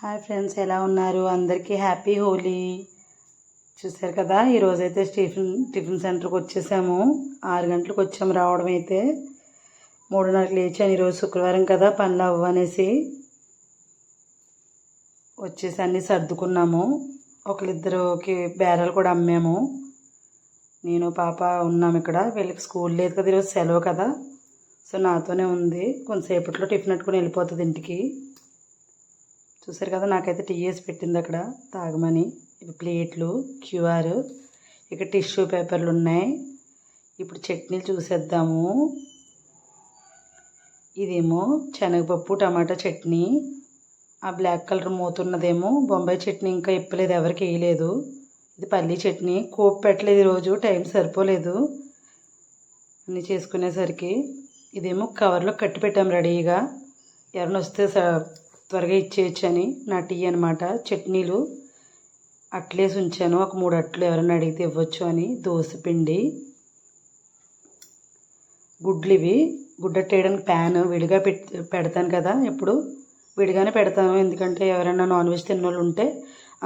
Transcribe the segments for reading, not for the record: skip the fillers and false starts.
Hi friends, ఎలా ఉన్నారు? అందరికీ హ్యాపీ హోలీ. చూసారు కదా, ఈరోజైతే టిఫిన్ సెంటర్కి వచ్చేసాము. 6 గంటలకు వచ్చాము. రావడం అయితే 3:30కి లేచాను. ఈరోజు శుక్రవారం కదా, పనులు అవ్వనేసి వచ్చేసి అన్నీ సర్దుకున్నాము. ఒకరిద్దరికి బేరాలు కూడా అమ్మాము. నేను పాప ఉన్నాము ఇక్కడ. వీళ్ళకి స్కూల్ లేదు కదా, ఈరోజు సెలవు కదా, సో నాతోనే ఉంది. కొంతసేపట్లో టిఫిన్ పెట్టుకుని వెళ్ళిపోతుంది ఇంటికి. చూసారు కదా, నాకైతే టీ వేసి పెట్టింది అక్కడ తాగమని. ఇవి ప్లేట్లు, క్యూఆర్, ఇక్కడ టిష్యూ పేపర్లు ఉన్నాయి. ఇప్పుడు చట్నీలు చూసేద్దాము. ఇదేమో శనగపప్పు టమాటా చట్నీ. ఆ బ్లాక్ కలర్ మూతున్నదేమో బొంబాయి చట్నీ. ఇంకా ఇప్పలేదు, ఎవరికి వేయలేదు. ఇది పల్లీ చట్నీ. కోపు పెట్టలేదు ఈరోజు, టైం సరిపోలేదు అన్నీ చేసుకునేసరికి. ఇదేమో కవర్లో కట్టి పెట్టాం రెడీగా, ఎవరైనా వస్తే త్వరగా ఇచ్చేయచ్చు అని. నా టీ అనమాట. చట్నీలు అట్లేసి ఉంచాను, ఒక 3 అట్లు ఎవరైనా అడిగితే ఇవ్వచ్చు అని. దోశ పిండి, గుడ్లు. ఇవి గుడ్డట్టేయడానికి ప్యాన్ విడిగా పెడతాను కదా, ఎప్పుడు విడిగానే పెడతాను, ఎందుకంటే ఎవరైనా నాన్ వెజ్ తిన్న వాళ్ళు ఉంటే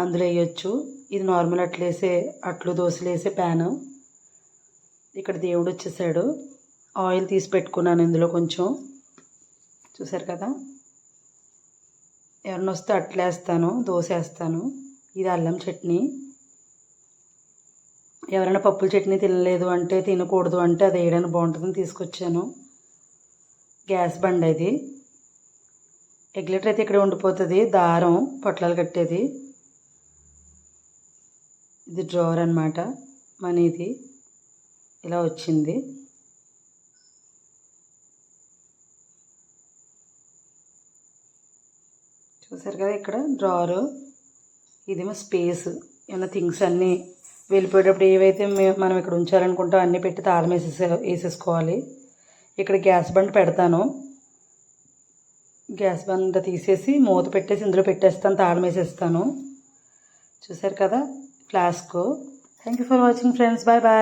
అందులో వేయచ్చు. ఇది నార్మల్ అట్లు దోశలు వేసే ప్యాను. ఇక్కడ దేవుడు వచ్చేసాడు. ఆయిల్ తీసి పెట్టుకున్నాను ఇందులో కొంచెం. చూసారు కదా, ఎవరైనా వస్తే అట్లు వేస్తాను, దోశ వేస్తాను. ఇది అల్లం చట్నీ. ఎవరైనా పప్పుల చట్నీ తినలేదు అంటే, తినకూడదు అంటే అది వేయడానికి బాగుంటుందని తీసుకొచ్చాను. గ్యాస్ బండ్ ఇది. ఎగ్లెటర్ అయితే ఇక్కడ ఉండిపోతుంది, దారం పొట్లాలు కట్టేది. ఇది డ్రావర్ అనమాట మనీది. ఇలా వచ్చింది. చూసారు కదా, ఇక్కడ డ్రావరు. ఇదేమో స్పేస్. ఏమైనా థింగ్స్ అన్నీ వెళ్ళిపోయేటప్పుడు ఏవైతే మనం ఇక్కడ ఉంచాలనుకుంటాం అన్నీ పెట్టి తాళం వేసేసుకోవాలి. ఇక్కడ గ్యాస్ బండ్ పెడతాను. గ్యాస్ బండ్ తీసేసి మూత పెట్టేసి ఇందులో పెట్టేస్తాను, తాళం వేసేస్తాను. చూసారు కదా, flask. Thank you for watching friends. Bye bye.